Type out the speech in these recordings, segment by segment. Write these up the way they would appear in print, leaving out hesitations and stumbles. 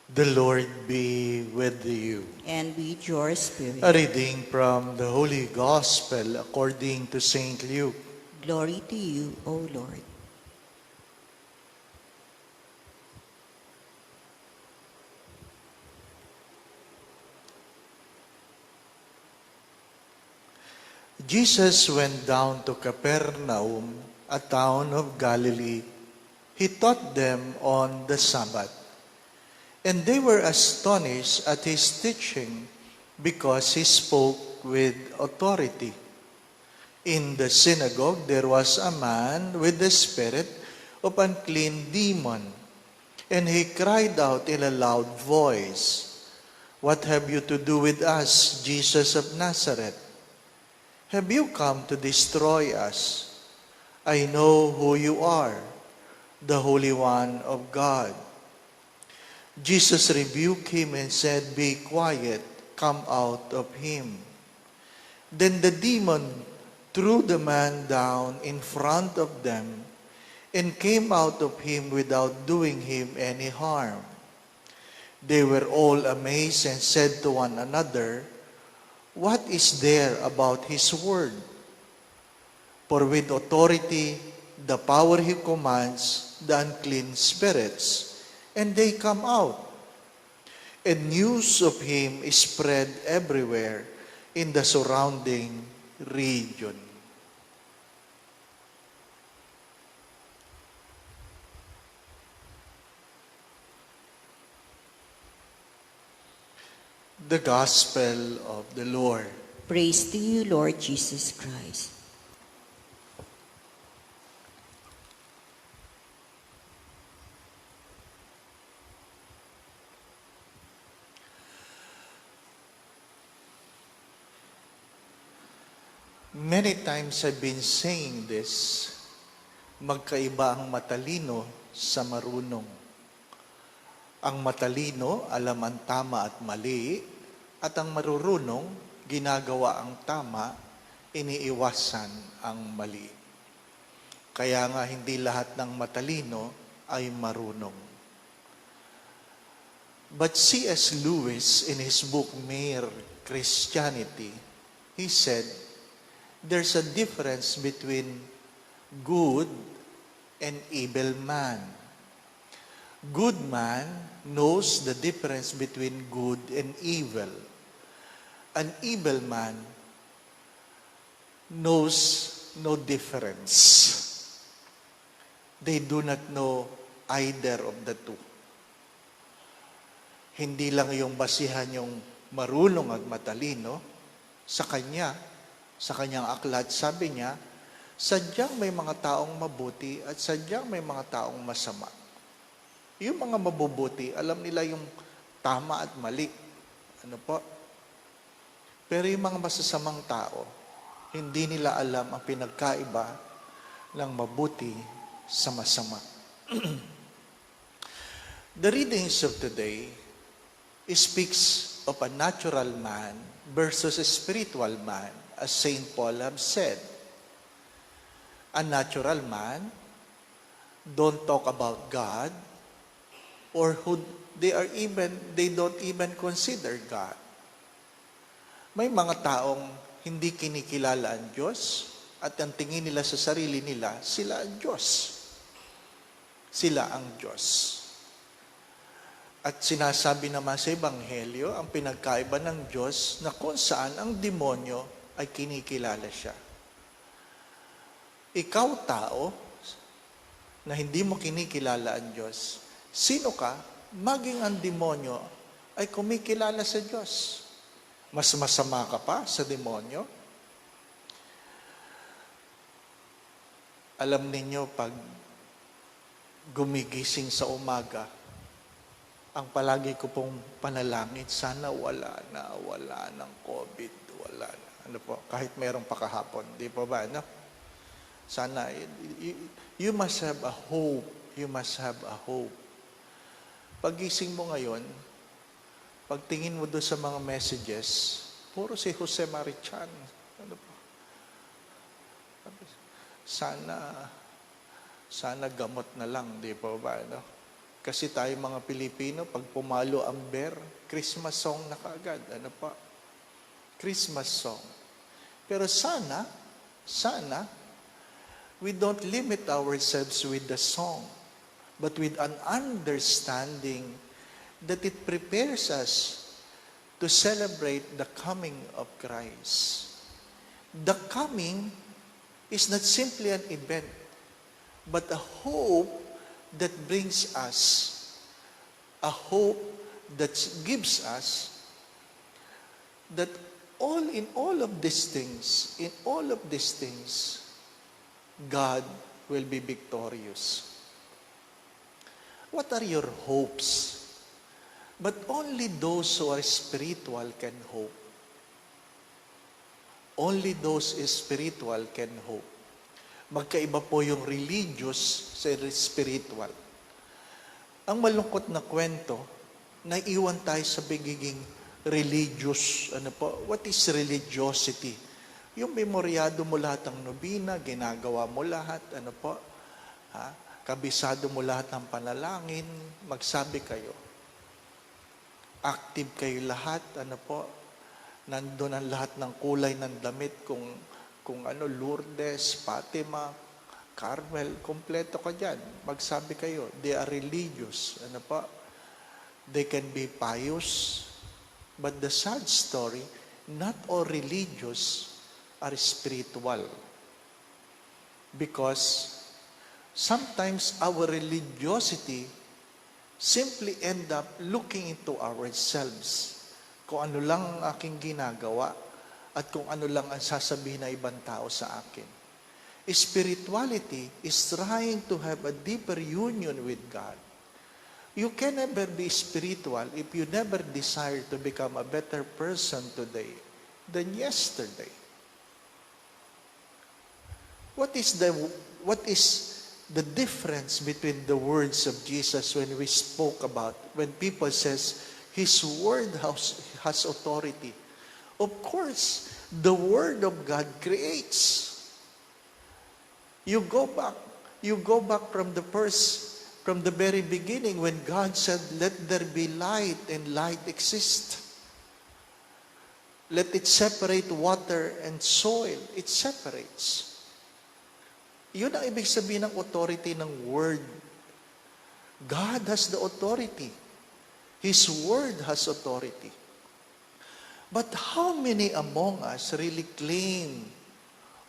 The Lord be with you. And with your spirit. A reading from the Holy Gospel according to Saint Luke. Glory to you, O Lord. Jesus went down to Capernaum, a town of Galilee. He taught them on the Sabbath. And they were astonished at his teaching because he spoke with authority. In the synagogue there was a man with the spirit of unclean demon, and he cried out in a loud voice, "What have you to do with us, Jesus of Nazareth? Have you come to destroy us? I know who you are, the Holy One of God." Jesus rebuked him and said, "Be quiet, come out of him." Then the demon threw the man down in front of them and came out of him without doing him any harm. They were all amazed and said to one another, "What is there about his word? For with authority, the power he commands the unclean spirits, and they come out." And news of him is spread everywhere in the surrounding region. The Gospel of the Lord. Praise to you, Lord Jesus Christ. Many times I've been saying this, magkaiba ang matalino sa marunong. Ang matalino, alam ang tama at mali, at ang marurunong, ginagawa ang tama, iniiwasan ang mali. Kaya nga hindi lahat ng matalino ay marunong. But C.S. Lewis, in his book Mere Christianity, he said, there's a difference between good and evil man. Good man knows the difference between good and evil. An evil man knows no difference. They do not know either of the two. Hindi lang yung basihan yung marunong at matalino sa kanyang aklat, sabi niya, sadyang may mga taong mabuti at sadyang may mga taong masama. Yung mga mabubuti, alam nila yung tama at mali. Ano po? Pero yung mga masasamang tao, hindi nila alam ang pinagkaiba ng mabuti sa masama. The readings of today speaks of a natural man versus a spiritual man, as St. Paul have said. A natural man don't talk about God, or they don't even consider God. May mga taong hindi kinikilala ang Diyos at ang tingin nila sa sarili nila, sila ang Diyos. Sila ang Diyos. At sinasabi naman sa Ebanghelyo, ang pinagkaiba ng Diyos na kung saan ang demonyo ay kinikilala siya. Ikaw tao, na hindi mo kinikilala ang Diyos, sino ka, maging ang demonyo ay kumikilala sa Diyos. Mas masama ka pa sa demonyo. Alam ninyo, pag gumigising sa umaga, ang palagi ko pong panalangin, sana wala ng COVID, wala na. Ano po, kahit mayroong pakahapon, di po ba, no? Sana, you must have a hope. You must have a hope. Pagising mo ngayon, pagtingin mo doon sa mga messages, puro si Jose Marichan. Ano po? Sana gamot na lang, di po ba, no? Kasi tayo mga Pilipino, pag pumalo ang bear, Christmas song na kaagad. Ano pa? Christmas song. Pero sana, we don't limit ourselves with the song, but with an understanding that it prepares us to celebrate the coming of Christ. The coming is not simply an event, but a hope that brings us, a hope that gives us that in all of these things, God will be victorious. What are your hopes? But only those who are spiritual can hope. Only those spiritual can hope. Magkaiba po yung religious sa spiritual. Ang malungkot na kwento, naiwan tayo sa pagiging religious. Ano po? What is religiosity? Yung memoryado mo lahat ng nobina, ginagawa mo lahat, ano po? Kabisado mo lahat ng panalangin, magsabi kayo. Active kayo lahat, ano po? Nandun ang lahat ng kulay ng damit, kung ano, Lourdes, Fatima, Carmel, kompleto ka dyan. Magsabi kayo, they are religious. Ano po? They can be pious. But the sad story, not all religious are spiritual. Because sometimes our religiosity simply end up looking into ourselves. Kung ano lang ang aking ginagawa at kung ano lang ang sasabihin ng ibang tao sa akin. Spirituality is trying to have a deeper union with God. You can never be spiritual if you never desire to become a better person today than yesterday. What is the difference between the words of Jesus when we spoke about, when people says, His word has authority? Of course, the word of God creates. You go back from the very beginning when God said, let there be light, and light exists. Let it separate water and soil. It separates. Yun ang ibig sabihin ng authority ng word. God has the authority. His word has authority. But how many among us really claim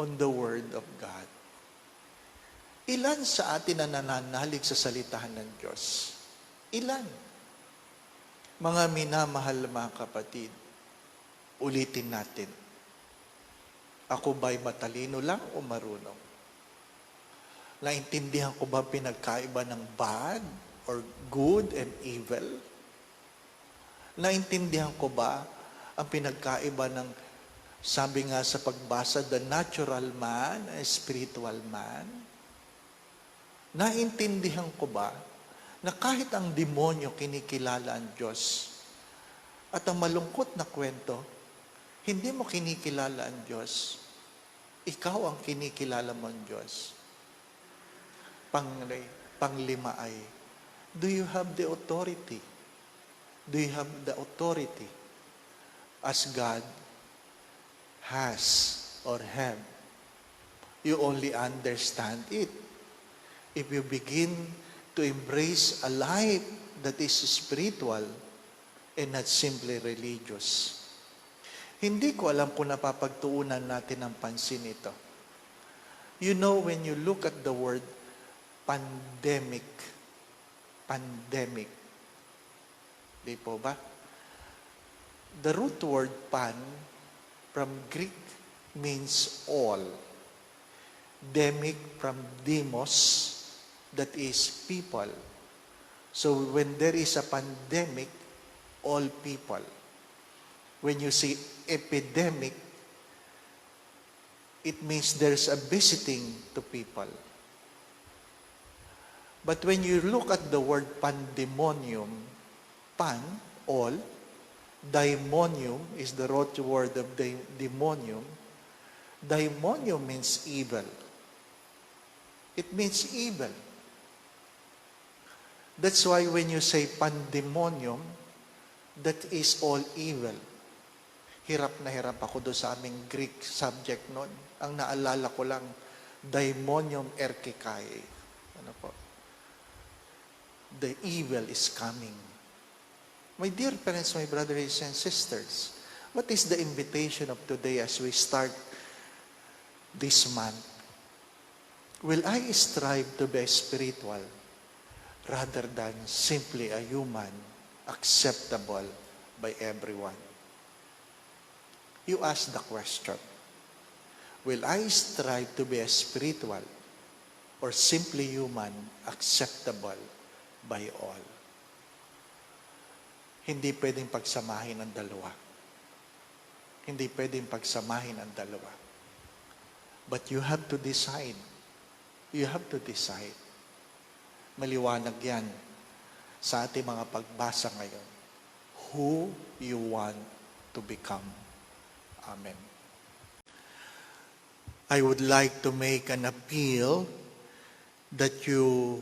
on the word of God? Ilan sa atin na nananalig sa salitahan ng Diyos? Ilan? Mga minamahal mga kapatid, ulitin natin. Ako ba'y matalino lang o marunong? Naintindihan ko ba pinagkaiba ng bad or good and evil? Naintindihan ko ba ang pinagkaiba ng, sabi nga sa pagbasa, the natural man and spiritual man? Naintindihan ko ba na kahit ang demonyo kinikilala ang Diyos? At ang malungkot na kwento, hindi mo kinikilala ang Diyos. Ikaw ang kinikilala mo ang Diyos. Panglima ay, do you have the authority? Do you have the authority as God has or have? You only understand it if you begin to embrace a life that is spiritual and not simply religious. Hindi ko alam kung napapagtuunan natin ng pansin ito. You know, when you look at the word pandemic, di po ba? The root word pan from Greek means all. Demic from demos, that is people. So when there is a pandemic, all people. When you see epidemic, it means there's a visiting to people. But when you look at the word pandemonium, pan, all, daimonium is the root word of demonium. Daimonium means evil. It means evil. That's why when you say pandemonium, that is all evil. Hirap na hirap ako doon sa aming Greek subject noon. Ang naalala ko lang, daimonium erkikai. Ano po? The evil is coming. My dear parents, my brothers and sisters, what is the invitation of today as we start this month? Will I strive to be spiritual rather than simply a human acceptable by everyone? You ask the question, will I strive to be a spiritual or simply human acceptable by all? Hindi pwedeng pagsamahin ang dalawa. Hindi pwedeng pagsamahin ang dalawa. But you have to decide. You have to decide. Maliwanag yan sa ating mga pagbasa ngayon. Who you want to become. Amen. I would like to make an appeal that you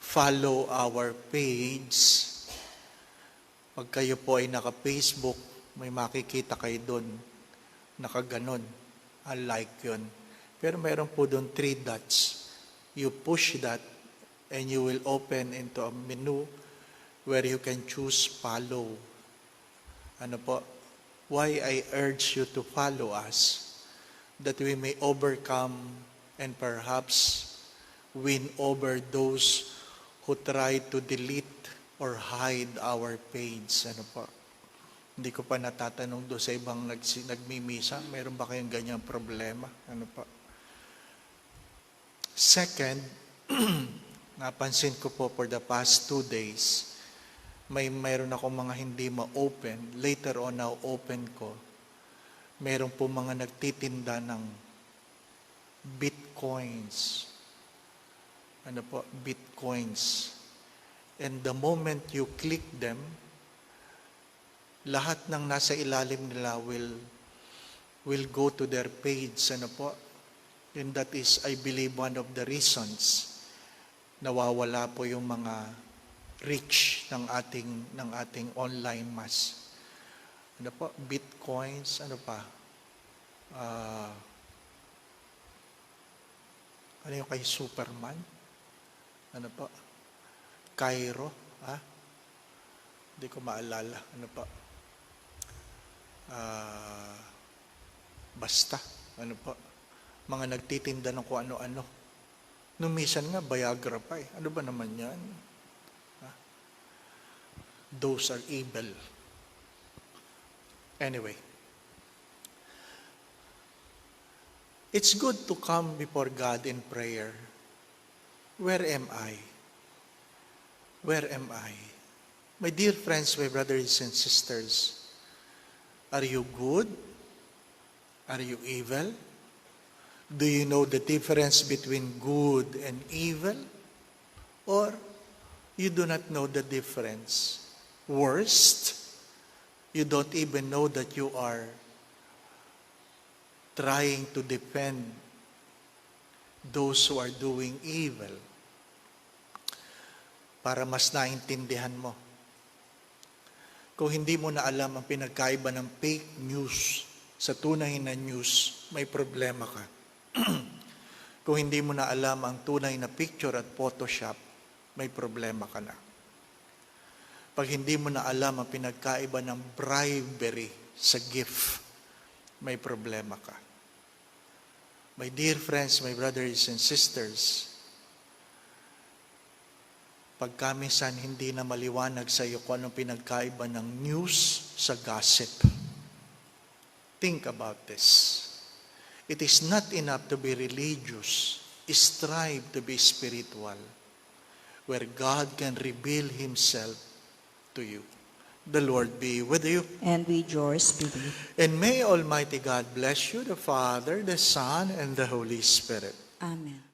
follow our page. Pag kayo po ay naka-Facebook, may makikita kayo doon, nakaganon, like yun. Pero mayroon po doon 3 dots. You push that and you will open into a menu where you can choose follow. Ano po? Why I urge you to follow us, that we may overcome and perhaps win over those who try to delete or hide our page. Ano po? Hindi ko pa natatanong doon sa ibang nagmimisa, mayroon ba kayong ganyang problema? Ano po? Second, napansin ko po for the past 2 days, mayroon ako mga hindi ma-open. Later on, na-open ko. Mayroon po mga nagtitinda ng bitcoins. Ano po? Bitcoins. And the moment you click them, lahat ng nasa ilalim nila will go to their page. Ano po? And that is, I believe, one of the reasons nawawala po yung mga reach ng ating online mass. Ano po? Bitcoins, ano pa? Ano yung kay Superman? Ano po? Cairo, ha? Hindi ko maalala. Ano po? Basta, ano po? Mga nagtitinda ng kung ano-ano. Numisan nga, Viagra pa eh. Ano ba naman yan? Ha? Those are evil. Anyway. It's good to come before God in prayer. Where am I? Where am I? My dear friends, my brothers and sisters, are you good? Are you evil? Do you know the difference between good and evil? Or you do not know the difference? Worst, you don't even know that you are trying to defend those who are doing evil. Para mas naintindihan mo. Kung hindi mo na alam ang pinagkaiba ng fake news sa tunay na news, may problema ka. Kung hindi mo na alam ang tunay na picture at Photoshop, may problema ka na. Pag hindi mo na alam ang pinagkaiba ng bribery sa gift, may problema ka. My dear friends, my brothers and sisters, pagka minsan hindi na maliwanag sa iyo kung anong pinagkaiba ng news sa gossip, think about this. It is not enough to be religious. Strive to be spiritual, where God can reveal Himself to you. The Lord be with you. And with your spirit. And may Almighty God bless you, the Father, the Son, and the Holy Spirit. Amen.